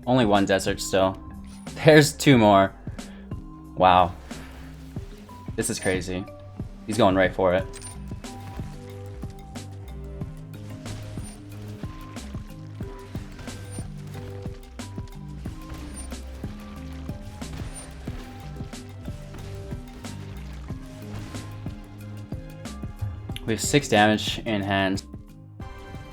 Only one desert still. There's 2 more. Wow. This is crazy. He's going right for it. We have 6 damage in hand.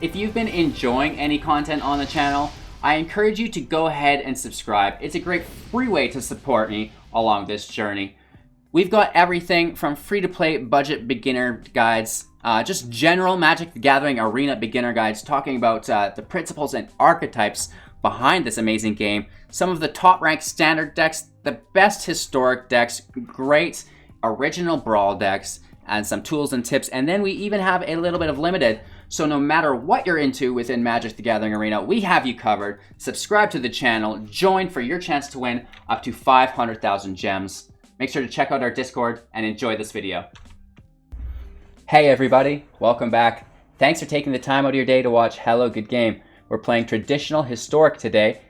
If you've been enjoying any content on the channel, I encourage you to go ahead and subscribe. It's a great free way to support me along this journey. We've got everything from free-to-play budget beginner guides, just general Magic the Gathering Arena beginner guides talking about the principles and archetypes behind this amazing game, some of the top-ranked standard decks, the best historic decks, great original Brawl decks, and some tools and tips, and then we even have a little bit of limited. So no matter what you're into within Magic the Gathering Arena, we have you covered. Subscribe to the channel, join for your chance to win up to 500,000 gems. Make sure to check out our Discord and enjoy this video. Hey everybody, welcome back. Thanks for taking the time out of your day to watch Hello Good Game. We're playing traditional historic today.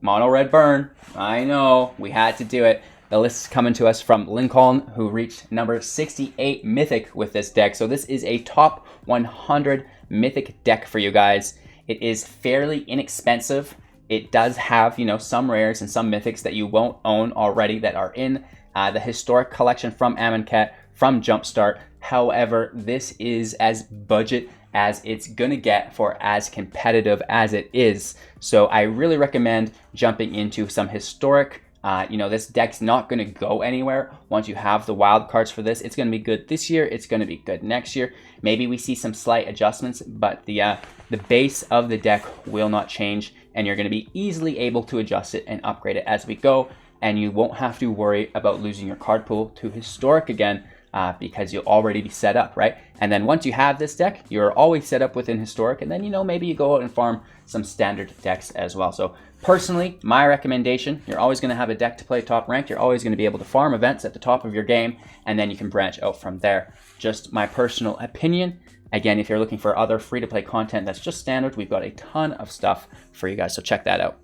Mono red burn, I know, we had to do it. The list is coming to us from Lincoln, who reached number 68 Mythic with this deck. So this is a top 100 Mythic deck for you guys. It is fairly inexpensive. It does have, some rares and some Mythics that you won't own already that are in the historic collection from Amonkhet, from Jumpstart. However, this is as budget as it's gonna get for as competitive as it is. So I really recommend jumping into some historic. This deck's not going to go anywhere once you have the wild cards for this. It's going to be good this year. It's going to be good next year. Maybe we see some slight adjustments, but the base of the deck will not change, and you're going to be easily able to adjust it and upgrade it as we go, and you won't have to worry about losing your card pool to historic again because you'll already be set up, right? And then once you have this deck, you're always set up within historic, and then, maybe you go out and farm some standard decks as well. So personally, my recommendation, you're always going to have a deck to play top ranked. You're always going to be able to farm events at the top of your game, and then you can branch out from there. Just my personal opinion. Again, if you're looking for other free-to-play content that's just standard, we've got a ton of stuff for you guys, so check that out.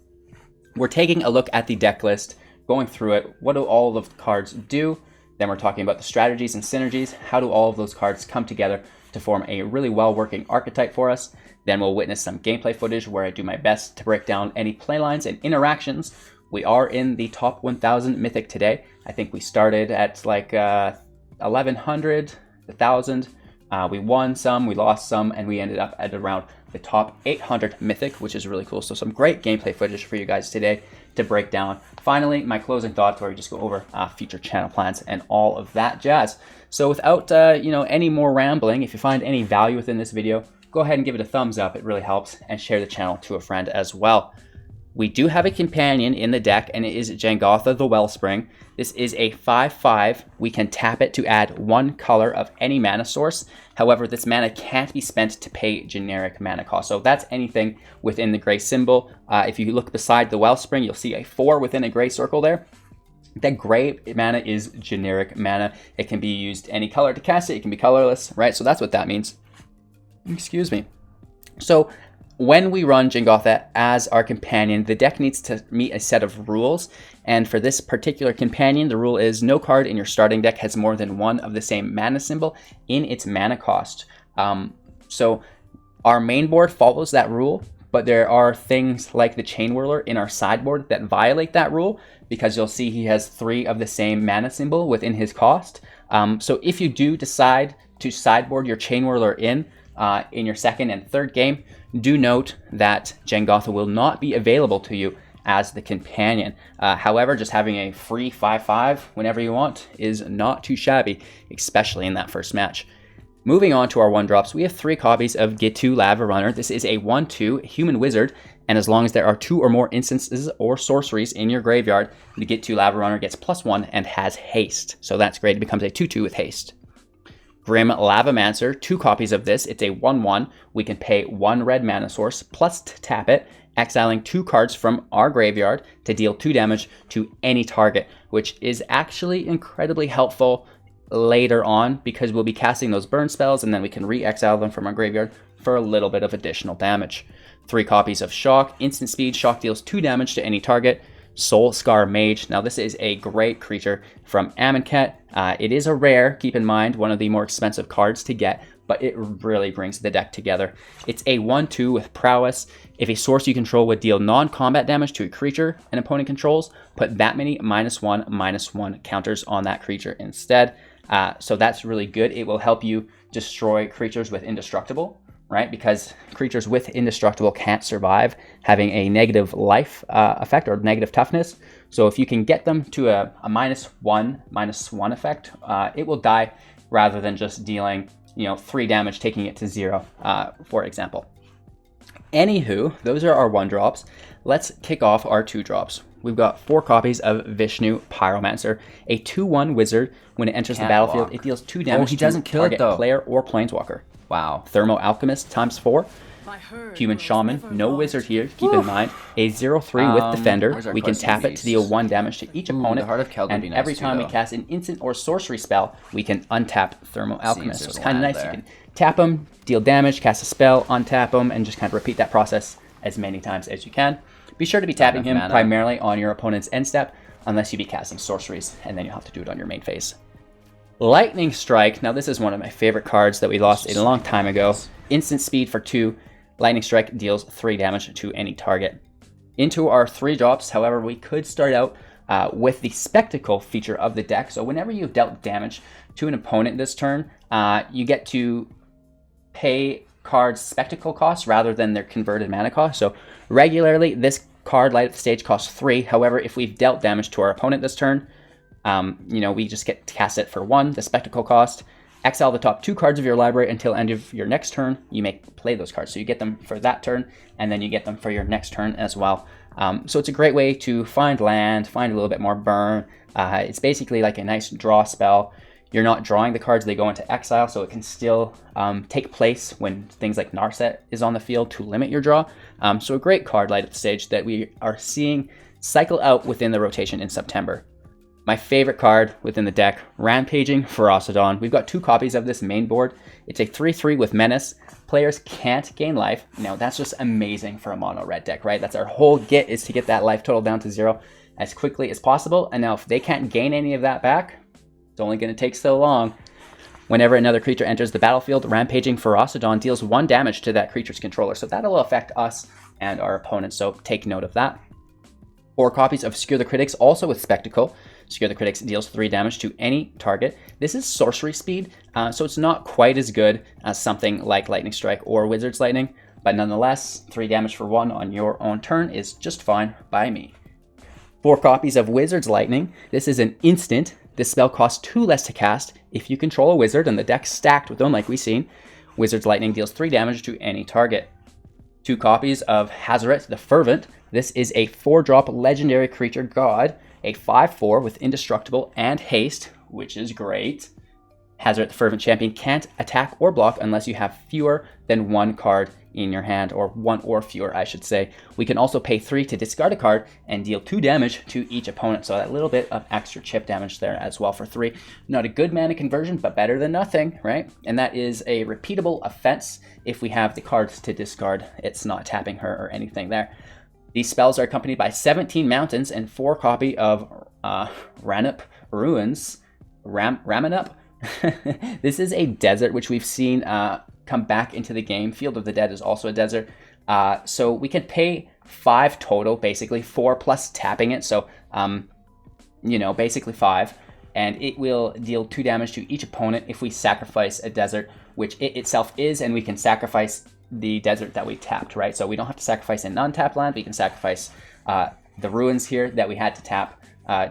We're taking a look at the deck list, going through it. What do all of the cards do? Then we're talking about the strategies and synergies. How do all of those cards come together to form a really well-working archetype for us? Then we'll witness some gameplay footage where I do my best to break down any playlines and interactions. We are in the top 1,000 Mythic today. I think we started at like 1,100, 1,000. We won some, we lost some, and we ended up at around the top 800 Mythic, which is really cool. So some great gameplay footage for you guys today to break down. Finally, my closing thoughts where we just go over future channel plans and all of that jazz. So without any more rambling, if you find any value within this video, go ahead and give it a thumbs up. It really helps, and share the channel to a friend as well. We do have a companion in the deck, and it is Jegantha the Wellspring. This is a 5/5. We can tap it to add 1 color of any mana source. However, this mana can't be spent to pay generic mana cost. So that's anything within the gray symbol. If you look beside the Wellspring, you'll see a 4 within a gray circle there. That gray mana is generic mana. It can be used any color to cast it. It can be colorless, right? So that's what that means. Excuse me. So when we run Jegantha as our companion, the deck needs to meet a set of rules. And for this particular companion, the rule is no card in your starting deck has more than 1 of the same mana symbol in its mana cost. So our main board follows that rule, but there are things like the Chain Whirler in our sideboard that violate that rule, because you'll see he has 3 of the same mana symbol within his cost. So if you do decide to sideboard your Chain Whirler in your second and third game, do note that Jegantha will not be available to you as the companion. However, just having a free 5/5 whenever you want is not too shabby, especially in that first match. Moving on to our 1-drops, we have 3 copies of Ghitu Lavarunner. This is a 1/2 human wizard, and as long as there are 2 or more instances or sorceries in your graveyard, the Ghitu Lavarunner gets +1 and has haste. So that's great. It becomes a 2/2 with haste. Grim Lavamancer, 2 copies of this. It's a 1/1. We can pay 1 red mana source plus tap it, exiling 2 cards from our graveyard to deal 2 damage to any target, which is actually incredibly helpful later on because we'll be casting those burn spells and then we can re-exile them from our graveyard for a little bit of additional damage. 3 copies of Shock, instant speed. Shock deals 2 damage to any target. Soul-Scar Mage. Now this is a great creature from Amonkhet. It is a rare, keep in mind, one of the more expensive cards to get, but it really brings the deck together. It's a 1/2 with prowess. If a source you control would deal non-combat damage to a creature an opponent controls, put that many -1/-1 counters on that creature instead. So that's really good. It will help you destroy creatures with indestructible, right? Because creatures with indestructible can't survive having a negative life effect or negative toughness. So if you can get them to a -1/-1 effect, it will die rather than just dealing 3 damage, taking it to 0, for example. Anywho, those are our 1-drops. Let's kick off our 2-drops. We've got 4 copies of Viashino Pyromancer, a 2/1 wizard. When it enters the battlefield, it deals 2 damage to target player or planeswalker. Wow. Thermo-Alchemist ×4. Human Shaman, no wizard here, keep in mind. A 0/3 with Defender. We can tap it to deal 1 damage to each opponent. And every time we cast an instant or sorcery spell, we can untap Thermo-Alchemist. So it's kind of nice. You can tap them, deal damage, cast a spell, untap them, and just kind of repeat that process as many times as you can. Be sure to be tapping him primarily on your opponent's end step, unless you be casting sorceries, and then you'll have to do it on your main phase. Lightning Strike. Now this is one of my favorite cards that we lost a long time ago. Instant speed for 2. Lightning Strike deals 3 damage to any target. Into our 3 drops, however, we could start out with the Spectacle feature of the deck. So whenever you've dealt damage to an opponent this turn, you get to pay cards Spectacle costs rather than their converted mana cost. So regularly, this card, Light Up the Stage, costs 3. However, if we've dealt damage to our opponent this turn, we just get to cast it for 1, the Spectacle cost. Exile the top 2 cards of your library until end of your next turn. You may play those cards. So you get them for that turn, and then you get them for your next turn as well. So it's a great way to find land, find a little bit more burn. It's basically like a nice draw spell. You're not drawing the cards, they go into exile, so it can still take place when things like Narset is on the field to limit your draw. So a great card, Light Up the Stage, that we are seeing cycle out within the rotation in September. My favorite card within the deck, Rampaging Ferocidon. We've got 2 copies of this main board. It's a 3/3 with Menace. Players can't gain life. Now, that's just amazing for a mono-red deck, right? That's our whole get, is to get that life total down to 0 as quickly as possible. And now, if they can't gain any of that back, it's only going to take so long. Whenever another creature enters the battlefield, Rampaging Ferocidon deals 1 damage to that creature's controller. So that'll affect us and our opponents, so take note of that. 4 copies of Skewer the Critics, also with Spectacle. Skewer the Critics deals 3 damage to any target. This is sorcery speed, so it's not quite as good as something like Lightning Strike or Wizard's Lightning, but nonetheless, 3 damage for 1 on your own turn is just fine by me. 4 copies of Wizard's Lightning. This is an instant. This spell costs 2 less to cast if you control a wizard and the deck's stacked with them like we've seen. Wizard's Lightning deals 3 damage to any target. 2 copies of Hazoret the Fervent. This is a 4-drop legendary creature god, a 5/4 with indestructible and haste, which is great. Hazoret the Fervent champion can't attack or block unless you have fewer than 1 card in your hand, or 1 or fewer, I should say. We can also pay 3 to discard a card and deal 2 damage to each opponent, so that little bit of extra chip damage there as well for 3. Not a good mana conversion, but better than nothing, right? And that is a repeatable offense if we have the cards to discard. It's not tapping her or anything there. These spells are accompanied by 17 mountains and 4 copy of Ramunap Ruins. Ramunap? This is a desert, which we've seen come back into the game. Field of the Dead is also a desert. So we can pay 5 total, basically 4 plus tapping it. So, basically 5. And it will deal 2 damage to each opponent if we sacrifice a desert, which it itself is, and we can sacrifice the desert that we tapped, right? So we don't have to sacrifice a non-tapped land. We can sacrifice the ruins here that we had to tap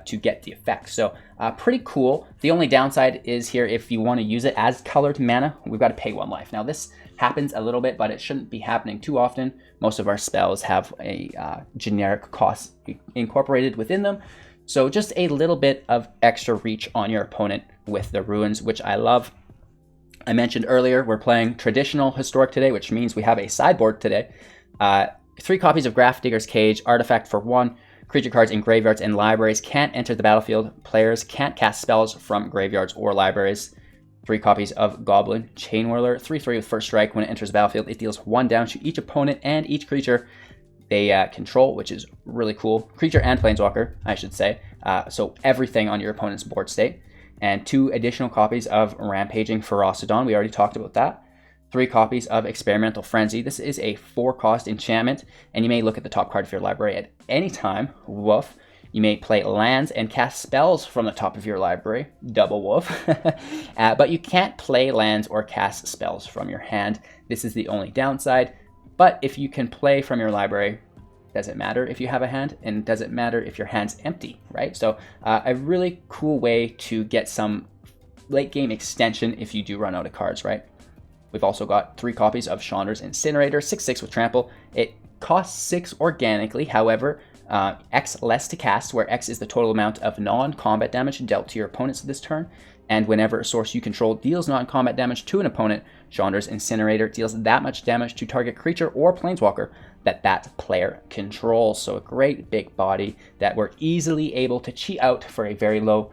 to get the effect. So pretty cool. The only downside is here, if you want to use it as colored mana, we've got to pay 1 life. Now this happens a little bit, but it shouldn't be happening too often. Most of our spells have a generic cost incorporated within them. So just a little bit of extra reach on your opponent with the ruins, which I love. I mentioned earlier, we're playing traditional historic today, which means we have a sideboard today. 3 copies of Graph Digger's Cage, artifact for 1. Creature cards in graveyards and libraries can't enter the battlefield. Players can't cast spells from graveyards or libraries. 3 copies of Goblin Chainwhirler, 3/3 with first strike. When it enters the battlefield, it deals 1 damage to each opponent and each creature they control, which is really cool. Creature and Planeswalker, I should say. So everything on your opponent's board state. And 2 additional copies of Rampaging Ferocidon. We already talked about that. 3 copies of Experimental Frenzy. This is a 4-cost enchantment, and you may look at the top card of your library at any time. Woof. You may play lands and cast spells from the top of your library. Double woof. But you can't play lands or cast spells from your hand. This is the only downside. But if you can play from your library, does it matter if you have a hand? And does it matter if your hand's empty, right? So a really cool way to get some late game extension if you do run out of cards, right? We've also got 3 copies of Chandra's Incinerator, 6/6 with trample. It costs 6 organically, however, X less to cast, where X is the total amount of non-combat damage dealt to your opponents this turn. And whenever a source you control deals non-combat damage to an opponent, Chandra's Incinerator deals that much damage to target creature or planeswalker that player controls. So a great big body that we're easily able to cheat out for a very low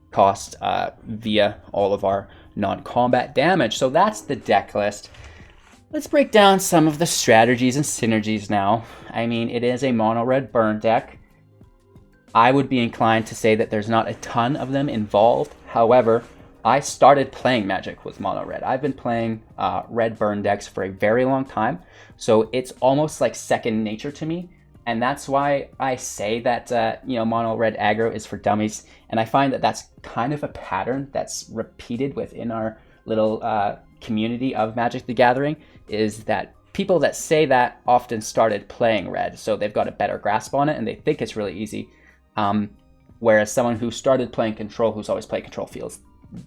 cost via all of our non-combat damage. So that's the deck list. Let's break down some of the strategies and synergies now. I mean, it is a mono-red burn deck. I would be inclined to say that there's not a ton of them involved. However, I started playing Magic with mono-red. I've been playing red burn decks for a very long time, so it's almost like second nature to me. And that's why I say that mono-red aggro is for dummies. And I find that that's kind of a pattern that's repeated within our little community of Magic the Gathering, is that people that say that often started playing red, so they've got a better grasp on it and they think it's really easy. Whereas someone who started playing Control, who's always played Control, feels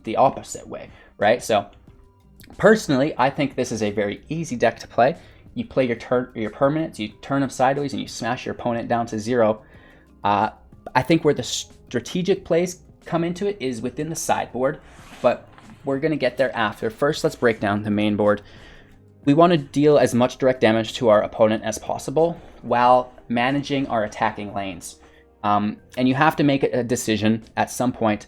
the opposite way, right? So personally, I think this is a very easy deck to play. You play your permanents, you turn them sideways, and you smash your opponent down to 0. I think where the strategic plays come into it is within the sideboard, but we're going to get there after. First, let's break down the main board. We want to deal as much direct damage to our opponent as possible while managing our attacking lanes. And you have to make a decision at some point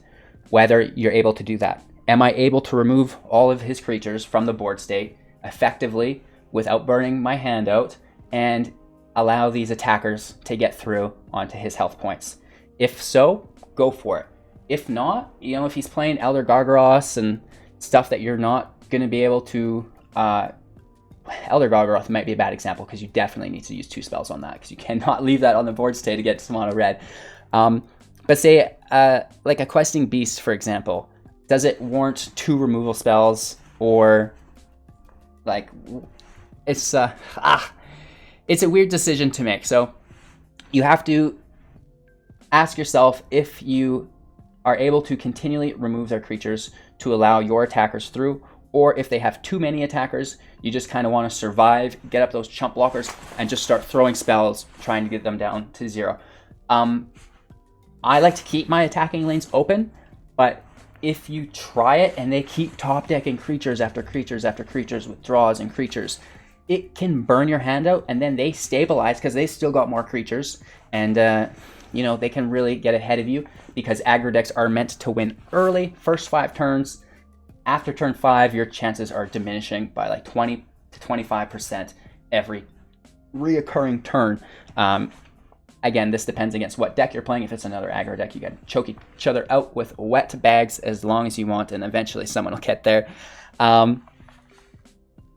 whether you're able to do that. Am I able to remove all of his creatures from the board state effectively without burning my hand out and allow these attackers to get through onto his health points? If so, go for it. If not, if he's playing Elder Gargaroth and stuff that you're not going to be able to... Elder Gargaroth might be a bad example because you definitely need to use 2 spells on that because you cannot leave that on the board state to get to mono red. But say, like a Questing Beast, for example, does it warrant 2 removal spells, or like it's a weird decision to make. So you have to ask yourself if you are able to continually remove their creatures to allow your attackers through, or if they have too many attackers, you just kind of want to survive, get up those chump blockers, and just start throwing spells, trying to get them down to 0. I like to keep my attacking lanes open, but if you try it and they keep top decking creatures after creatures after creatures with draws and creatures, it can burn your hand out, and then they stabilize because they still got more creatures, and they can really get ahead of you because aggro decks are meant to win early, first 5 turns. After turn 5, your chances are diminishing by like 20 to 25% every reoccurring turn. Again, this depends against what deck you're playing. If it's another aggro deck, you can choke each other out with wet bags as long as you want, and eventually someone will get there.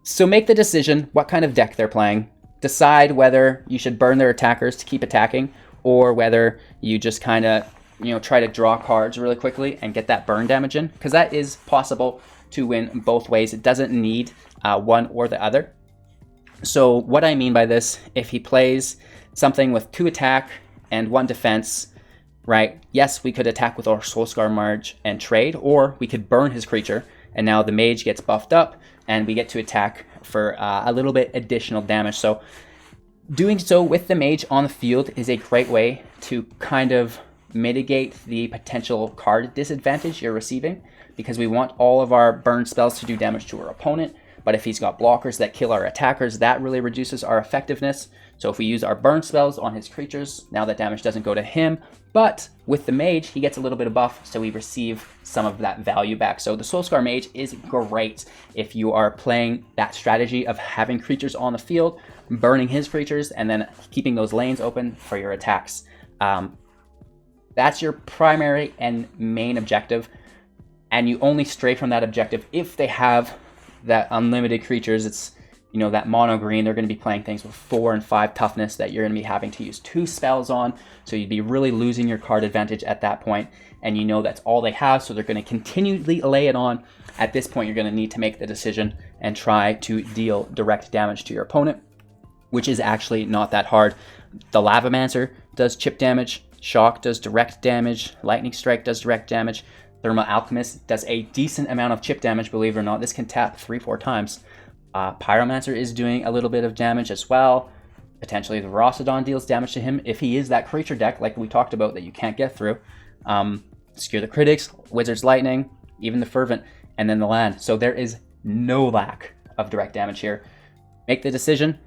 So make the decision what kind of deck they're playing. Decide whether you should burn their attackers to keep attacking, or whether you just kind of try to draw cards really quickly and get that burn damage in, because that is possible to win both ways. It doesn't need one or the other. So what I mean by this, if he plays something with 2 attack and 1 defense, right? Yes, we could attack with our Soul-Scar Mage and trade, or we could burn his creature, and now the mage gets buffed up, and we get to attack for a little bit additional damage. So doing so with the mage on the field is a great way to kind of mitigate the potential card disadvantage you're receiving, because we want all of our burn spells to do damage to our opponent, but if he's got blockers that kill our attackers, that really reduces our effectiveness. So if we use our burn spells on his creatures, now that damage doesn't go to him, but with the mage, he gets a little bit of buff, so we receive some of that value back. So the Soul-Scar Mage is great if you are playing that strategy of having creatures on the field, burning his creatures, and then keeping those lanes open for your attacks. That's your primary and main objective, and you only stray from that objective if they have that unlimited creatures. It's, you know, that mono green, they're going to be playing things with 4 and 5 toughness that you're going to be having to use 2 spells on, so you'd be really losing your card advantage at that point, and you know that's all they have, so they're going to continually lay it on. At this point, you're going to need to make the decision and try to deal direct damage to your opponent, which is actually not that hard. The Lavamancer does chip damage, Shock does direct damage, Lightning Strike does direct damage, Thermo-Alchemist does a decent amount of chip damage, believe it or not. This can tap 3-4 times. Pyromancer is doing a little bit of damage as well. Potentially the Ferocidon deals damage to him if he is that creature deck like we talked about that you can't get through. Skewer the Critics, Wizard's Lightning, even the Fervent, and then the land. So there is no lack of direct damage here. Make the decision,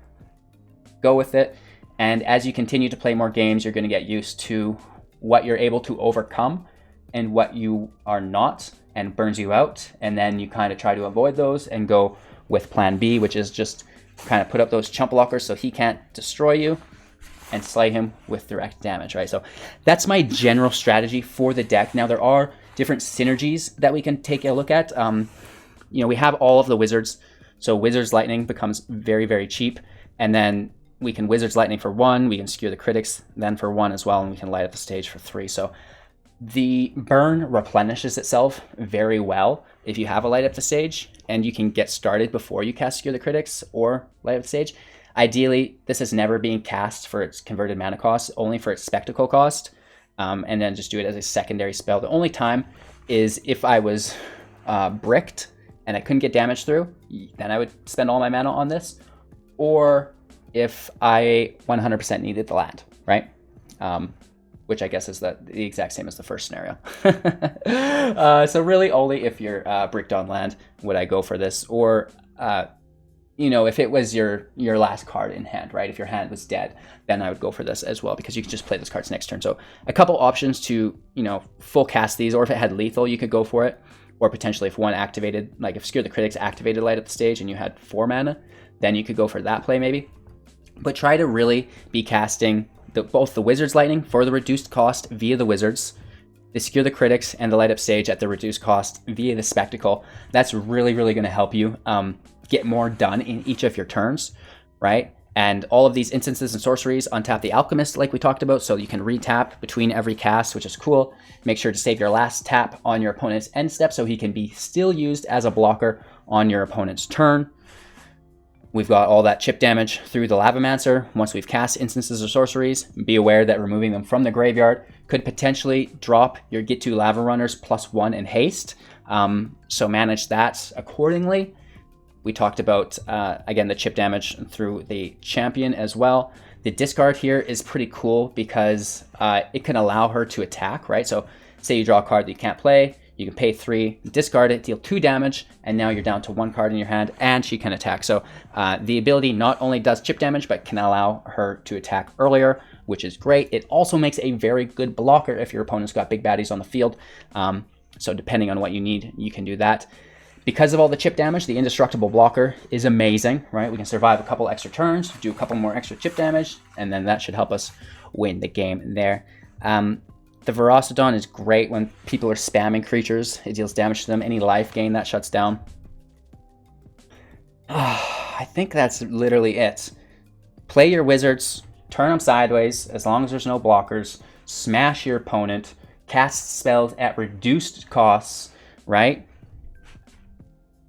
go with it, and as you continue to play more games, you're going to get used to what you're able to overcome and what you are not, and burns you out, and then you kind of try to avoid those and go with plan B, which is just kind of put up those chump blockers so he can't destroy you and slay him with direct damage, right? So that's my general strategy for the deck. Now, there are different synergies that we can take a look at. You know, we have all of the wizards, so Wizard's Lightning becomes very, very cheap, and then we can Wizard's Lightning for 1, we can Skewer the Critics then for 1 as well, and we can light up the stage for 3. So the burn replenishes itself very well if you have a light up the stage, and you can get started before you cast Skewer the Critics or light up the stage. Ideally, this is never being cast for its converted mana cost, only for its spectacle cost, and then just do it as a secondary spell. The only time is if I was bricked and I couldn't get damage through, then I would spend all my mana on this, or if I 100% needed the land, right? Which I guess is the exact same as the first scenario. So really only if you're bricked on land would I go for this, or you know, if it was your last card in hand, right? If your hand was dead, then I would go for this as well, because you can just play those cards next turn. So a couple options to, you know, full cast these, or if it had lethal, you could go for it, or potentially if one activated, like if Skewer the Critics activated light at the stage and you had 4 mana, then you could go for that play maybe. But try to really be casting both the Wizard's Lightning for the reduced cost via the Wizards, the Skewer the Critics, and the Light Up Stage at the reduced cost via the Spectacle. That's really, really going to help you get more done in each of your turns, right? And all of these instances and sorceries untap the Alchemist like we talked about, so you can retap between every cast, which is cool. Make sure to save your last tap on your opponent's end step so he can be still used as a blocker on your opponent's turn. We've got all that chip damage through the Lavamancer. Once we've cast instances or sorceries, be aware that removing them from the graveyard could potentially drop your Ghitu Lavarunner's +1 in haste. So manage that accordingly. We talked about, again, the chip damage through the champion as well. The discard here is pretty cool because it can allow her to attack, right? So say you draw a card that you can't play, you can pay 3, discard it, deal 2 damage, and now you're down to 1 card in your hand, and she can attack. So the ability not only does chip damage, but can allow her to attack earlier, which is great. It also makes a very good blocker if your opponent's got big baddies on the field. So depending on what you need, you can do that. Because of all the chip damage, the indestructible blocker is amazing, right? We can survive a couple extra turns, do a couple more extra chip damage, and then that should help us win the game there. The Ferocidon is great when people are spamming creatures. It deals damage to them. Any life gain, that shuts down. I think that's literally it. Play your wizards, turn them sideways, as long as there's no blockers, smash your opponent, cast spells at reduced costs, right?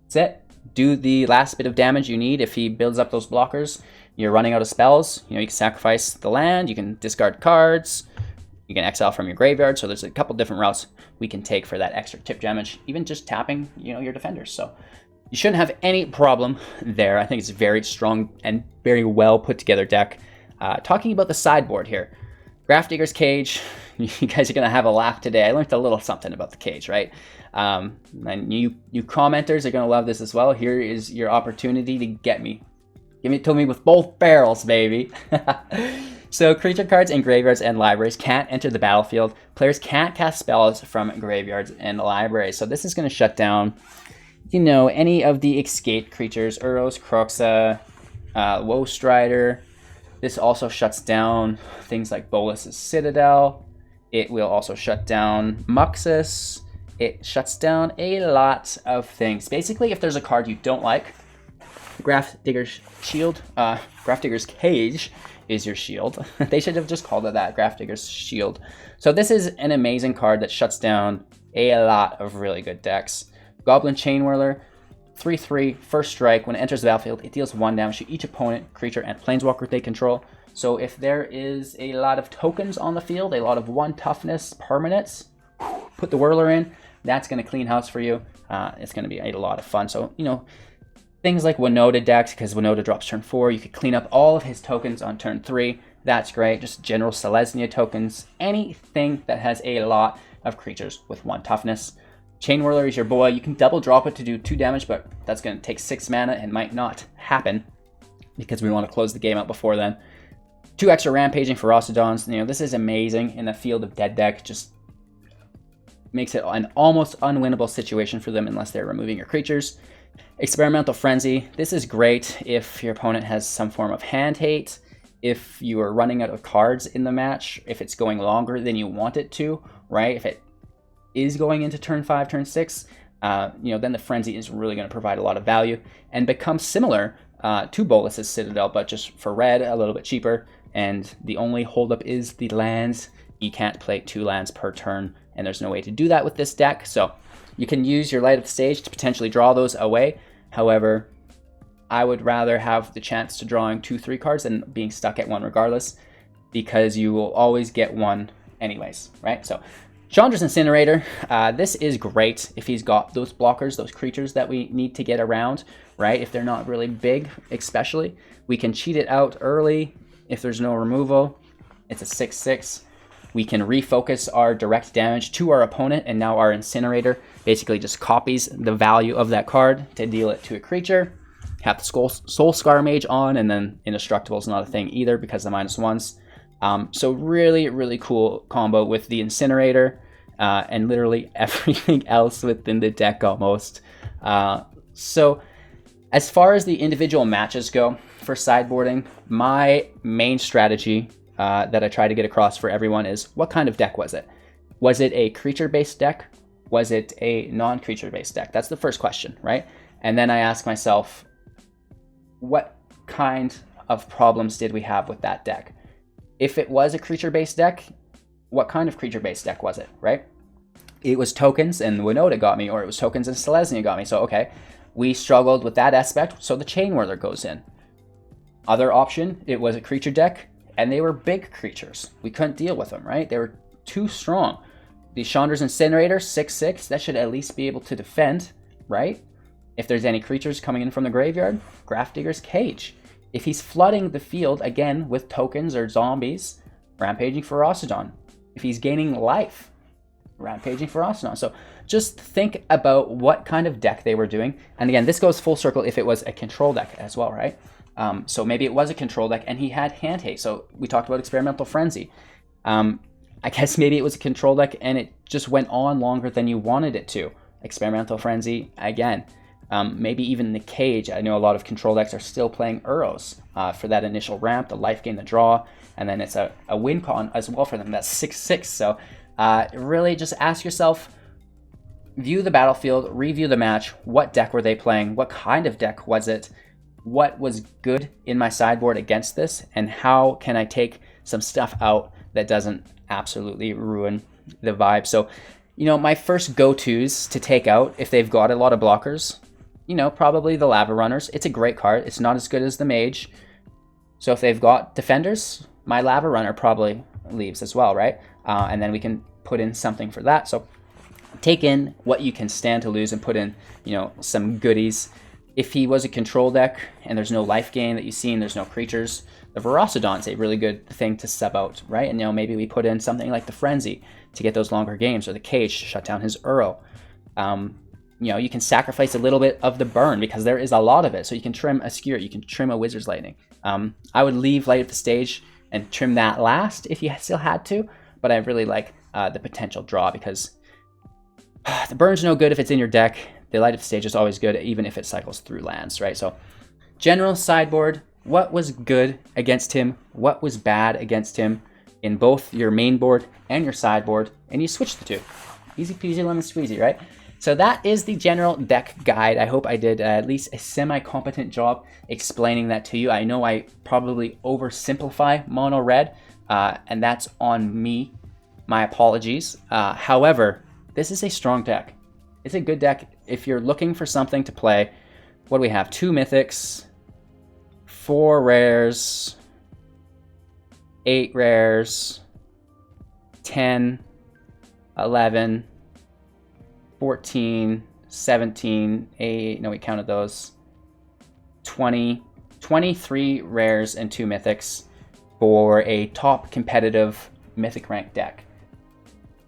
That's it. Do the last bit of damage you need if he builds up those blockers. You're running out of spells. You know, you can sacrifice the land, you can discard cards, you can exile from your graveyard. So there's a couple different routes we can take for that extra chip damage, even just tapping, you know, your defenders. So you shouldn't have any problem there. I think it's a very strong and very well put together deck. Talking about the sideboard here, Grafdigger's Cage, you guys are going to have a laugh today. I learned a little something about the cage, right? And you commenters are going to love this as well. Here is your opportunity to get me. Give it to me with both barrels, baby. So creature cards in graveyards and libraries can't enter the battlefield. Players can't cast spells from graveyards and libraries. So this is going to shut down, you know, any of the escaped creatures, Uros, Kroxa, Woe Strider. This also shuts down things like Bolas's Citadel. It will also shut down Muxus. It shuts down a lot of things. Basically, if there's a card you don't like, Grafdigger's Cage is your shield. They should have just called it that, Grafdigger's Shield. So this is an amazing card that shuts down a lot of really good decks. Goblin Chainwhirler, 3/3, first strike. When it enters the battlefield, it deals 1 damage to each opponent, creature, and planeswalker they control. So if there is a lot of tokens on the field, a lot of 1 toughness permanents, put the Whirler in. That's going to clean house for you. It's going to be a lot of fun. So, you know, things like Winota decks, because Winota drops turn 4, you could clean up all of his tokens on turn 3. That's great. Just general Selesnya tokens. Anything that has a lot of creatures with 1 toughness. Chainwhirler is your boy. You can double drop it to do 2 damage, but that's going to take 6 mana and might not happen because we want to close the game out before then. 2 extra Rampaging Ferocidons. You know, this is amazing in a field of dead deck. Just makes it an almost unwinnable situation for them unless they're removing your creatures. Experimental Frenzy. This is great if your opponent has some form of hand hate, if you are running out of cards in the match, if it's going longer than you want it to, right? If it is going into turn 5, turn 6, you know, then the Frenzy is really going to provide a lot of value and become similar to Bolas's Citadel, but just for red, a little bit cheaper. And the only holdup is the lands. You can't play 2 lands per turn, and there's no way to do that with this deck. So you can use your Light of the Stage to potentially draw those away. However, I would rather have the chance to drawing 2-3 cards than being stuck at 1 regardless, because you will always get 1 anyways, right? So Chandra's Incinerator, this is great if he's got those blockers, those creatures that we need to get around, right? If they're not really big, especially. We can cheat it out early if there's no removal. It's a 6/6. We can refocus our direct damage to our opponent, and now our Incinerator basically just copies the value of that card to deal it to a creature. Have the Soul-Scar Mage on, and then Indestructible is not a thing either because of the -1s. So really, really cool combo with the Incinerator and literally everything else within the deck almost. So as far as the individual matches go for sideboarding, my main strategy that I try to get across for everyone is, what kind of deck was it? Was it a creature-based deck? Was it a non-creature-based deck? That's the first question, right? And then I ask myself, what kind of problems did we have with that deck? If it was a creature-based deck, what kind of creature-based deck was it, right? It was tokens and Winota got me, or it was tokens and Selesnya got me. So, okay, we struggled with that aspect, so the Chainwhirler goes in. Other option, it was a creature deck, and they were big creatures. We couldn't deal with them, right? They were too strong. The Chandra's Incinerator, 6/6, that should at least be able to defend, right? If there's any creatures coming in from the graveyard, Grafdigger's Cage. If he's flooding the field, again, with tokens or zombies, Rampaging Ferocidon. If he's gaining life, Rampaging Ferocidon. So just think about what kind of deck they were doing. And again, this goes full circle if it was a control deck as well, right? So maybe it was a control deck and he had hand hate. So we talked about Experimental Frenzy. I guess maybe it was a control deck and it just went on longer than you wanted it to. Experimental Frenzy, again. Maybe even the Cage. I know a lot of control decks are still playing Uros for that initial ramp, the life gain, the draw, and then it's a win con as well for them. That's 6/6. So really just ask yourself, view the battlefield, review the match. What deck were they playing? What kind of deck was it? What was good in my sideboard against this? And how can I take some stuff out that doesn't absolutely ruin the vibe? So, you know, my first go-tos to take out, if they've got a lot of blockers, you know, probably the Lavarunners. It's a great card. It's not as good as the Mage. So if they've got defenders, my Lavarunner probably leaves as well, right? And then we can put in something for that. So take in what you can stand to lose and put in, you know, some goodies. If he was a control deck and there's no life gain that you see and there's no creatures, The Ferocidon's a really good thing to sub out, right? And, you know, maybe we put in something like the Frenzy to get those longer games, or the Cage to shut down his Earl. You know, you can sacrifice a little bit of the burn because there is a lot of it. So you can trim a Skewer, you can trim a Wizard's Lightning. I would leave Light of the Stage and trim that last if you still had to, but I really like the potential draw because the burn's no good if it's in your deck. The Light of the Stage is always good, even if it cycles through lands, right? So general sideboard, what was good against him, what was bad against him in both your main board and your sideboard, and you switch the two. Easy peasy lemon squeezy, right? So that is the general deck guide. I hope I did at least a semi-competent job explaining that to you. I know I probably oversimplify mono red, and that's on me. My apologies. However, this is a strong deck. It's a good deck if you're looking for something to play. What do we have? 2 mythics, 4 rares, 8 rares, 10, 11, 14, 17, 8, no, we counted those, 20, 23 rares and 2 mythics for a top competitive mythic rank deck.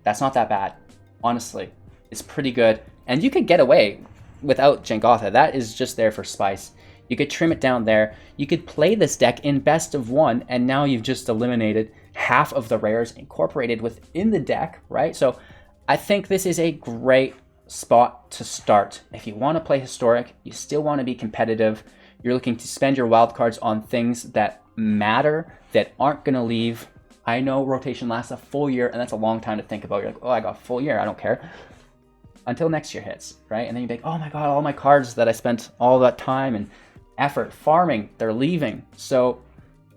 That's not that bad, honestly. It's pretty good, and you could get away without Jegantha. That is just there for spice. You could trim it down there. You could play this deck in best of 1, and now you've just eliminated half of the rares incorporated within the deck, right? So I think this is a great spot to start. If you want to play Historic, you still want to be competitive, you're looking to spend your wildcards on things that matter, that aren't going to leave. I know rotation lasts a full year, and that's a long time to think about. You're like, oh, I got a full year, I don't care. Until next year hits, right? And then you think, oh my god, all my cards that I spent all that time and effort farming, they're leaving. So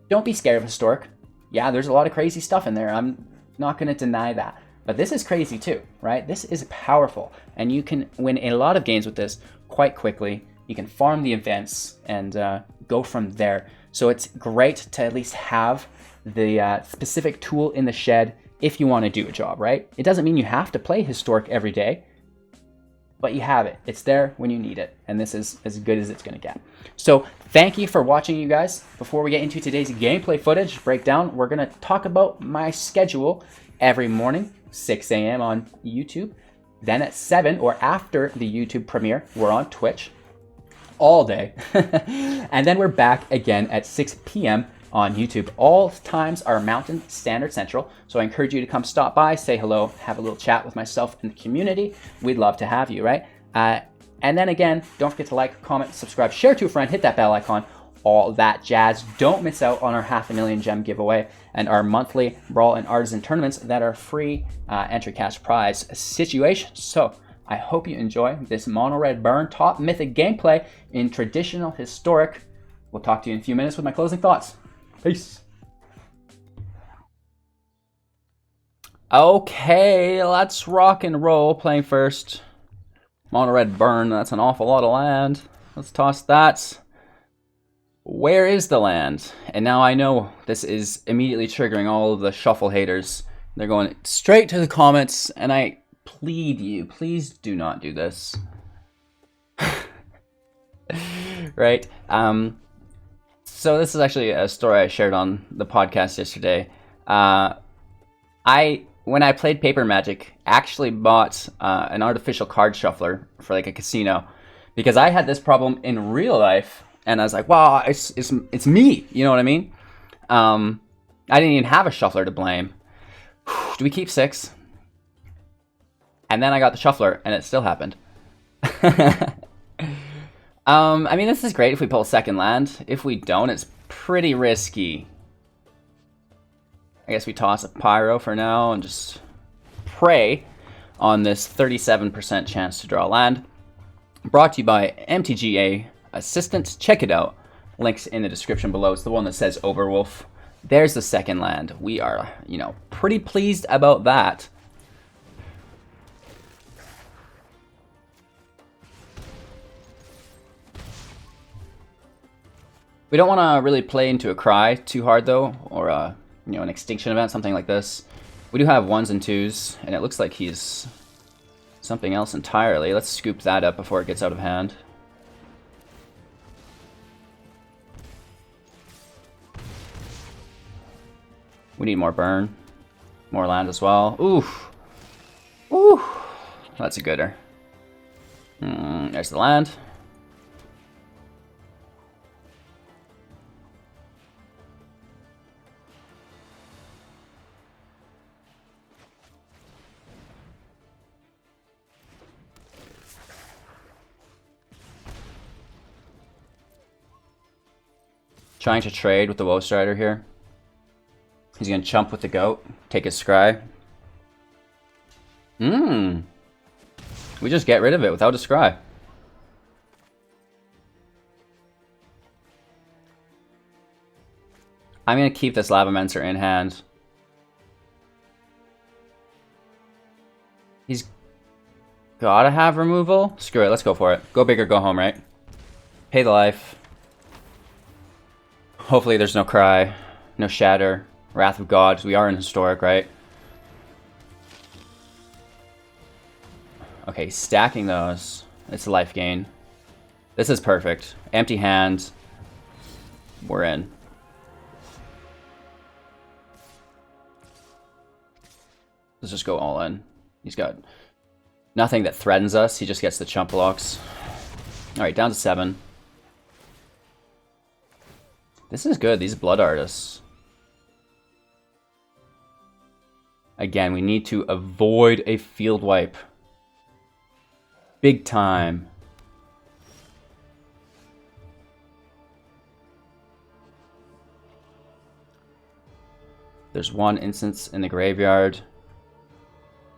don't be scared of Historic. Yeah, there's a lot of crazy stuff in there. I'm not going to deny that. But this is crazy too, right? This is powerful, and you can win a lot of games with this quite quickly. You can farm the events and go from there. So it's great to at least have the specific tool in the shed if you want to do a job, right? It doesn't mean you have to play Historic every day, but you have it. It's there when you need it, and this is as good as it's going to get. So thank you for watching, you guys. Before we get into today's gameplay footage breakdown, we're going to talk about my schedule every morning. 6 a.m. on YouTube. Then at 7 or after the YouTube premiere, we're on Twitch all day. And then we're back again at 6 p.m. on YouTube. All times are Mountain Standard Central. So I encourage you to come stop by, say hello, have a little chat with myself and the community. We'd love to have you, right? And then again, don't forget to like, comment, subscribe, share to a friend, hit that bell icon, all that jazz. Don't miss out on our 500,000 gem giveaway and our monthly Brawl and Artisan tournaments that are free entry cash prize situation. So I hope you enjoy this mono red burn top mythic gameplay in traditional Historic. We'll talk to you in a few minutes with my closing thoughts. Peace. Okay, let's rock and roll. Playing first. Mono red burn, that's an awful lot of land. Let's toss that. Where is the land? And now I know this is immediately triggering all of the shuffle haters. They're going straight to the comments, and I plead you, please do not do this. Right? So this is actually a story I shared on the podcast yesterday. When I played Paper Magic, actually bought an artificial card shuffler for like a casino because I had this problem in real life. And I was like, wow, it's me. You know what I mean? I didn't even have a shuffler to blame. Do we keep 6? And then I got the shuffler, and it still happened. I mean, this is great if we pull second land. If we don't, it's pretty risky. I guess we toss a Pyro for now and just pray on this 37% chance to draw land. Brought to you by MTG Assistant. Check it out. Links in the description below. It's the one that says Overwolf. There's the second land. We are, pretty pleased about that. We don't want to really play into a Cry too hard though, or an Extinction event, something like this. We do have 1s and 2s, and it looks like he's something else entirely. Let's scoop that up before it gets out of hand. We need more burn. More land as well. Ooh. Ooh. That's a gooder. There's the land. Trying to trade with the Woe Strider here. He's gonna chump with the goat, take his scry. We just get rid of it without a scry. I'm gonna keep this Lavamancer in hand. He's gotta have removal. Screw it, let's go for it. Go big or go home, right? Pay the life. Hopefully there's no cry, no shatter, Wrath of God, because we are in historic, right? Okay, stacking those. It's a life gain. This is perfect. Empty hand. We're in. Let's just go all in. He's got nothing that threatens us. He just gets the chump blocks. Alright, down to 7. This is good, these Blood Artists. Again, we need to avoid a field wipe. Big time. There's one instance in the graveyard.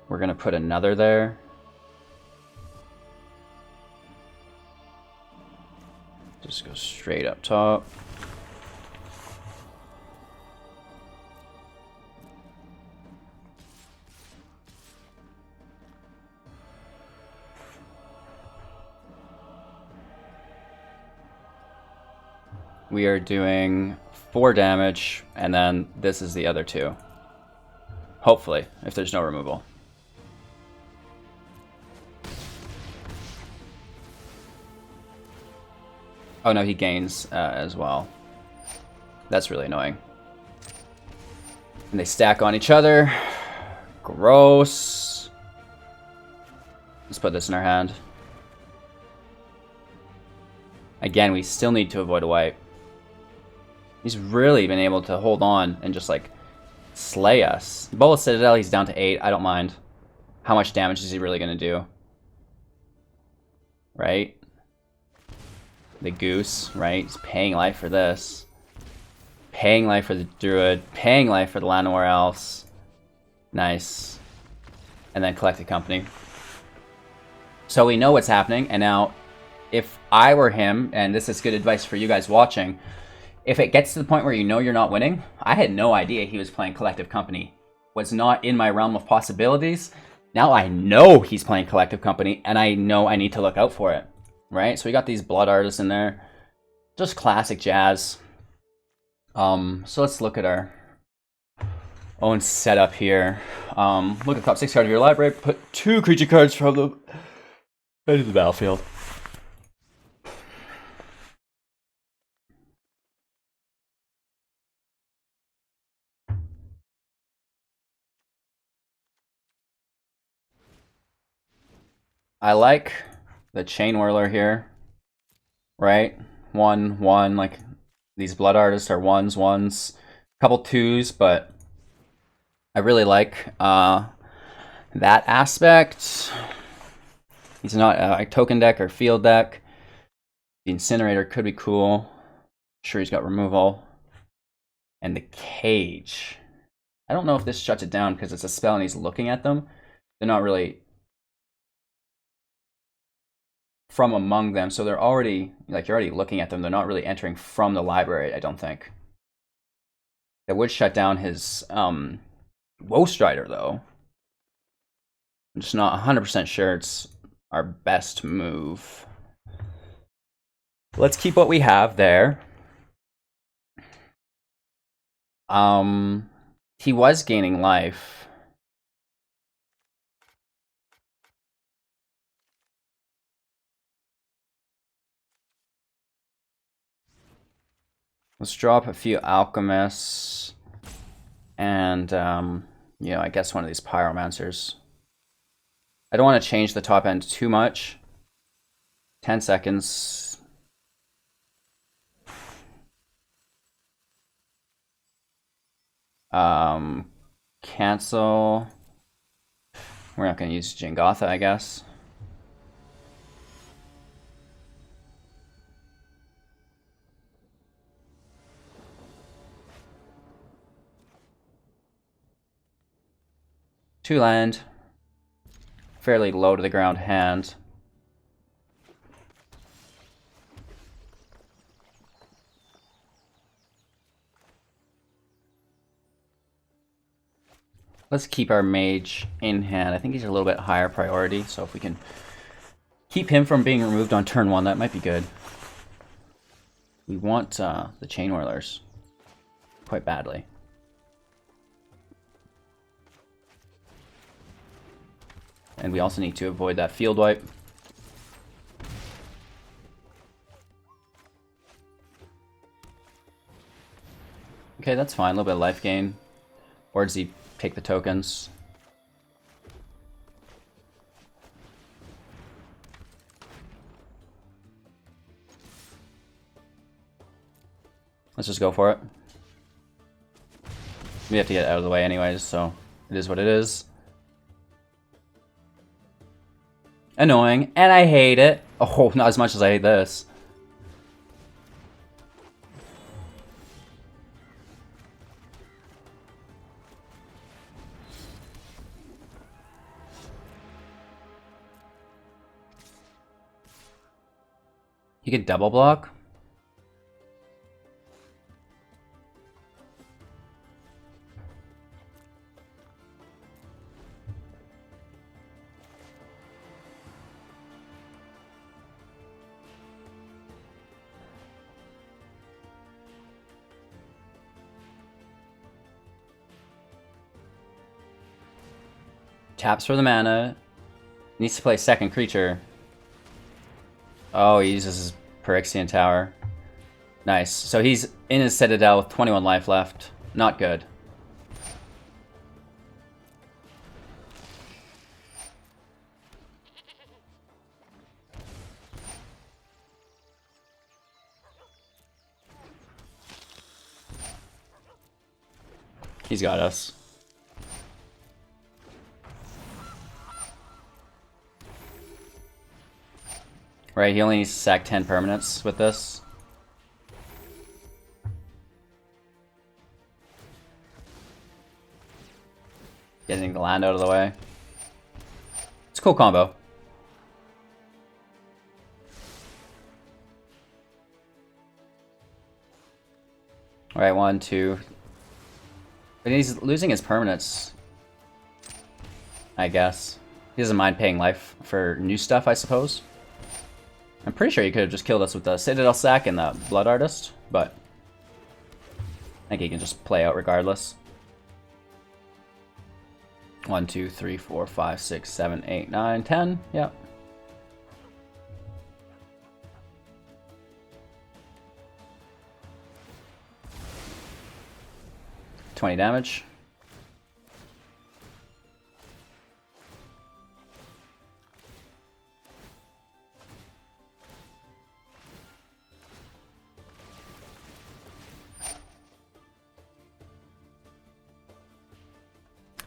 We're gonna put another there. Just go straight up top. We are doing 4 damage, and then this is the other 2. Hopefully, if there's no removal. Oh no, he gains as well. That's really annoying. And they stack on each other. Gross. Let's put this in our hand. Again, we still need to avoid a wipe. He's really been able to hold on and just like slay us. Bola Citadel, he's down to 8. I don't mind. How much damage is he really going to do? Right? The Goose, right? He's paying life for this. Paying life for the Druid. Paying life for the Llanowar Elves. Nice. And then Collected Company. So we know what's happening, and now if I were him, and this is good advice for you guys watching, if it gets to the point where you know you're not winning, I had no idea he was playing Collective Company. Was not in my realm of possibilities. Now I know he's playing Collective Company, and I know I need to look out for it. Right? So we got these Blood Artists in there. Just classic jazz. So let's look at our own setup here. Look at the top 6 cards of your library. Put 2 creature cards from the into the battlefield. I like the Chain Whirler here, right? 1, 1, like these Blood Artists are 1s, 1s, couple 2s, but I really like that aspect. He's not a token deck or field deck. The Incinerator could be cool. Sure, he's got removal. And the Cage. I don't know if this shuts it down because it's a spell and he's looking at them. They're not really from among them, so they're already, like, you're already looking at them. They're not really entering from the library, I don't think. That would shut down his Woe Strider, though. I'm just not 100% sure it's our best move. Let's keep what we have there. He was gaining life. Let's drop a few Alchemists. And, you know, I guess one of these Pyromancers. I don't want to change the top end too much. 10 seconds. Cancel. We're not going to use Jegantha, I guess. Two land. Fairly low to the ground hand. Let's keep our mage in hand. I think he's a little bit higher priority, so if we can keep him from being removed on turn 1, that might be good. We want the Chain Whirlers quite badly. And we also need to avoid that field wipe. Okay, that's fine. A little bit of life gain. Or does he take the tokens? Let's just go for it. We have to get out of the way anyways, so it is what it is. Annoying, and I hate it. Oh, not as much as I hate this. You could double block. Taps for the mana. Needs to play second creature. Oh, he uses his Phyrexian Tower. Nice. So he's in his Citadel with 21 life left. Not good. He's got us. Right, he only needs to sack 10 permanents with this. Getting the land out of the way. It's a cool combo. Alright, 1, 2. But he's losing his permanents, I guess. He doesn't mind paying life for new stuff, I suppose. I'm pretty sure he could have just killed us with the Citadel Sack and the Blood Artist, but I think he can just play out regardless. 1, 2, 3, 4, 5, 6, 7, 8, 9, 10. Yep. $20 damage.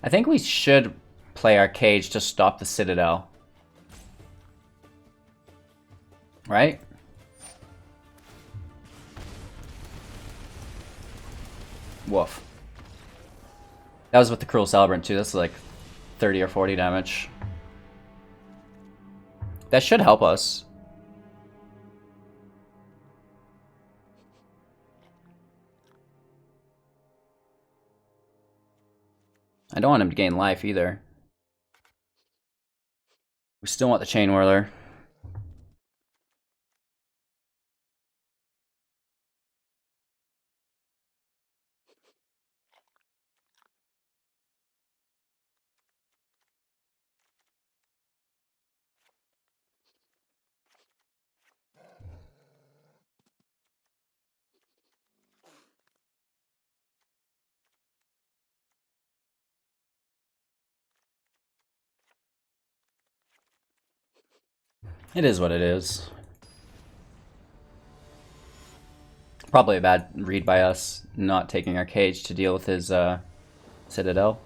I think we should play our Cage to stop the Citadel. Right? Woof. That was with the Cruel Celebrant too. That's like 30 or 40 damage. That should help us. I don't want him to gain life either. We still want the Chain Whirler. It is what it is. Probably a bad read by us, not taking our cage to deal with his Citadel.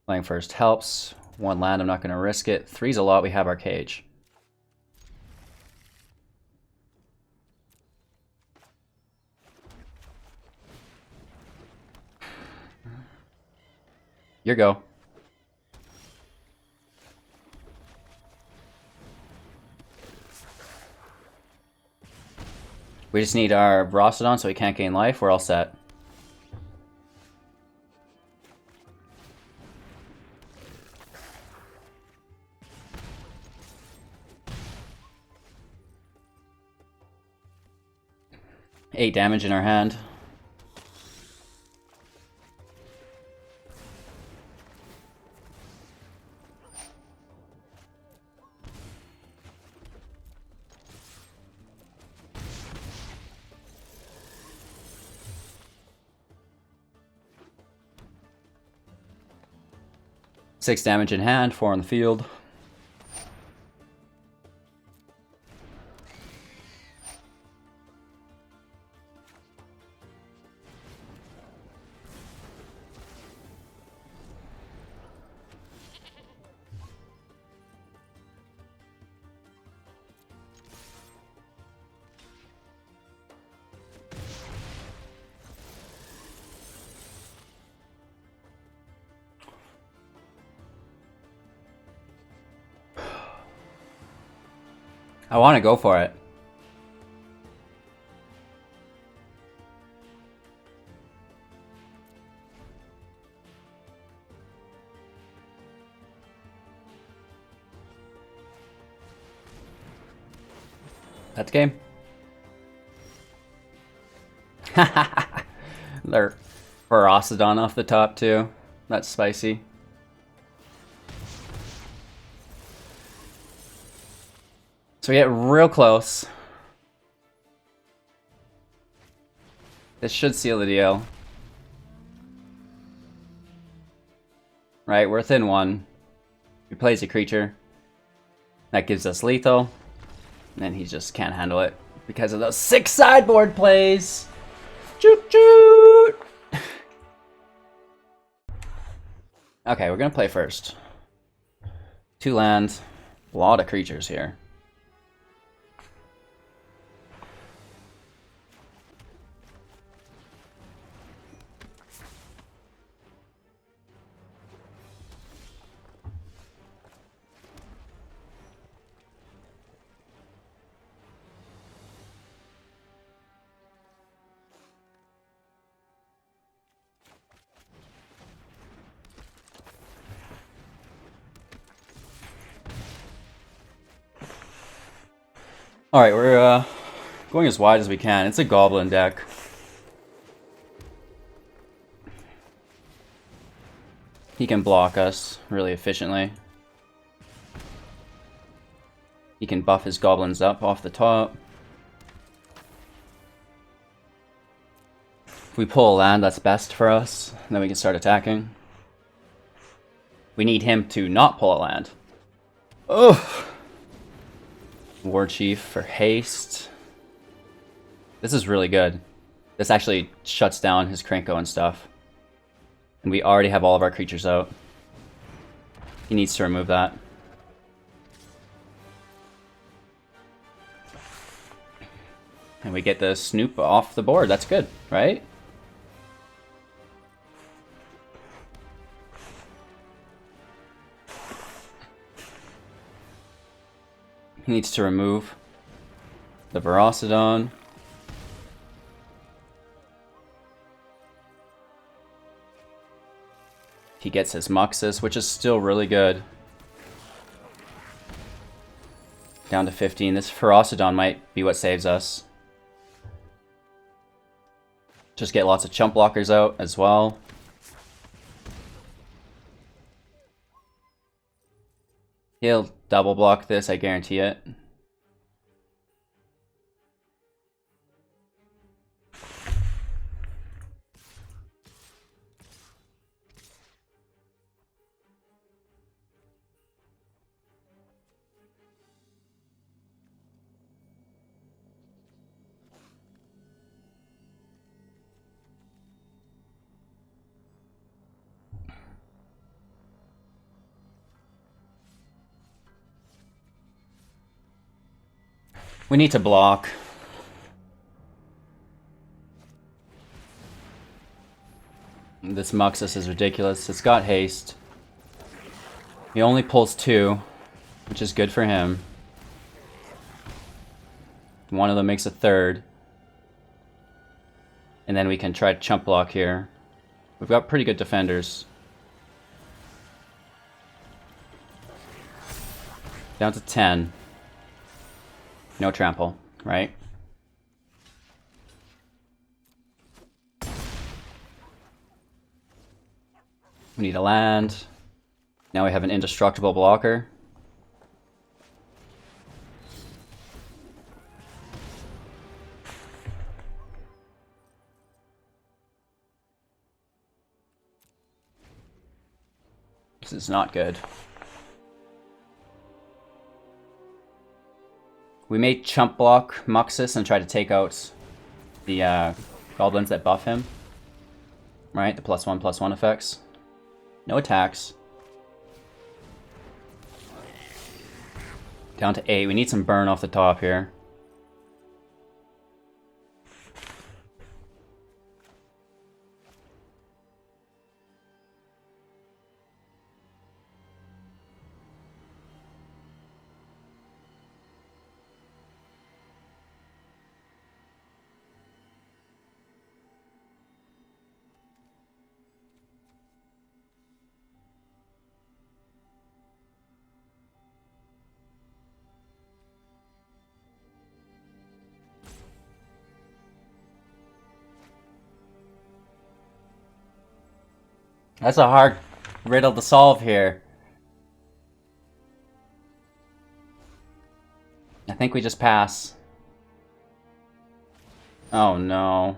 Playing first helps. 1 land, I'm not going to risk it. 3's a lot, we have our cage. Your go. We just need our Ferocidon so he can't gain life. We're all set. Eight damage in our hand. Six damage in hand, 4 on the field. I want to go for it. That's game. They're Ferocidon off the top too. That's spicy. So we get real close. This should seal the deal. Right, we're within 1. He plays a creature. That gives us lethal. And he just can't handle it because of those 6 sideboard plays. Choot choot! Okay, we're gonna play first. 2 lands. A lot of creatures here. Alright, we're going as wide as we can. It's a goblin deck. He can block us really efficiently. He can buff his goblins up off the top. If we pull a land, that's best for us. And then we can start attacking. We need him to not pull a land. Oh! War Chief for haste. This is really good. This actually shuts down his Krenko and stuff. And we already have all of our creatures out. He needs to remove that. And we get the Snoop off the board. That's good, right? He needs to remove the Ferocidon. He gets his Muxus, which is still really good. Down to 15. This Ferocidon might be what saves us. Just get lots of chump blockers out as well. He'll double block this, I guarantee it. We need to block. This Muxus is ridiculous. It's got haste. He only pulls 2, which is good for him. One of them makes a 3rd. And then we can try to chump block here. We've got pretty good defenders. Down to 10. No trample, right? We need a land. Now we have an indestructible blocker. This is not good. We may chump block Muxus and try to take out the goblins that buff him. Right, the +1/+1 effects. No attacks. Down to 8. We need some burn off the top here. That's a hard riddle to solve here. I think we just pass. Oh no.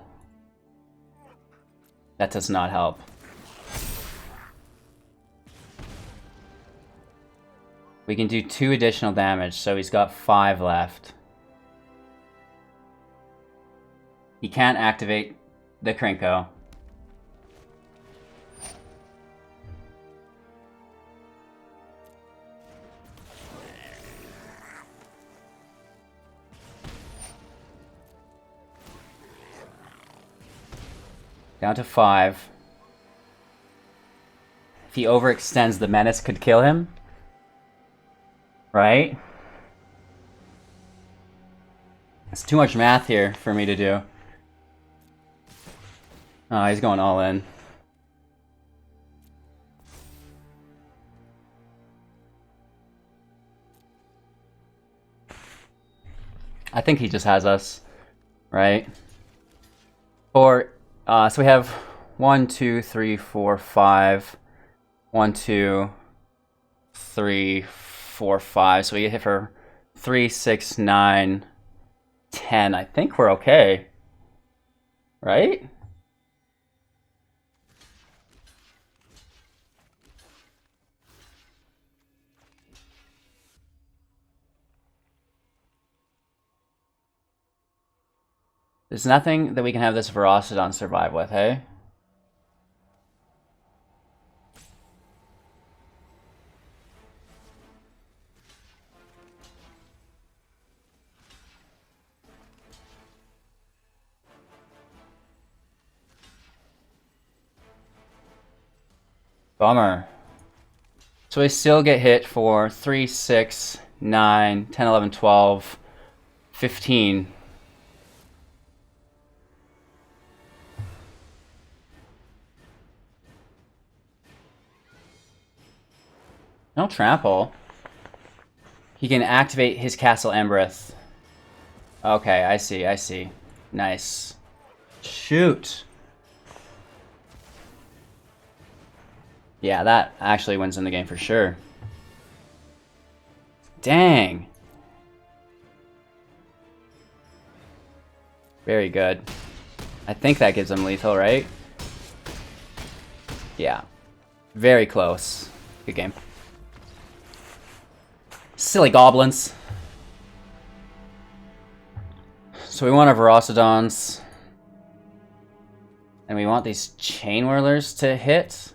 That does not help. We can do 2 additional damage, so he's got 5 left. He can't activate the Krinko. Down to 5. If he overextends, the menace could kill him. Right? It's too much math here for me to do. Oh, he's going all in. I think he just has us. Right? Or... so we have 1, 2, 3, 4, 5. 1, 2, 3, 4, 5. So we get hit for 3, 6, 9, 10. I think we're okay. Right? There's nothing that we can have this Ferocidon survive with, hey? Bummer. So we still get hit for 3, 6, 9, 10, 11, 12, 15. No trample. He can activate his Castle Embereth. Okay, I see, I see. Nice. Shoot. Yeah, that actually wins in the game for sure. Dang. Very good. I think that gives him lethal, right? Yeah. Very close. Good game. Silly goblins. So we want our Ferocidons. And we want these Chain Whirlers to hit.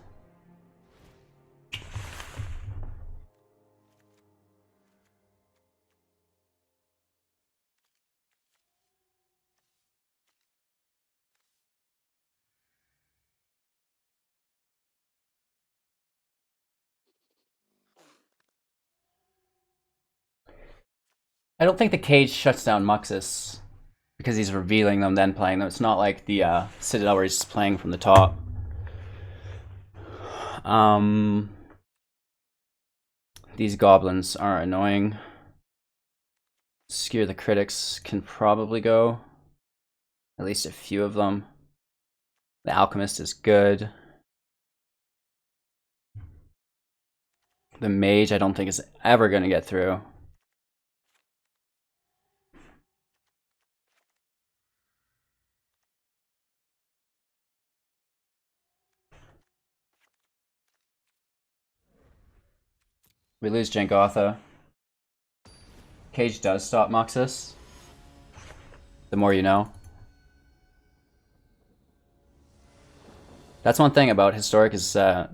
I don't think the cage shuts down Muxus because he's revealing them, then playing them. It's not like the Citadel where he's just playing from the top. These goblins are annoying. Skewer the Critics can probably go. At least a few of them. The Alchemist is good. The Mage I don't think is ever going to get through. We lose Jegantha. Cage does stop Muxus. The more you know. That's one thing about Historic is the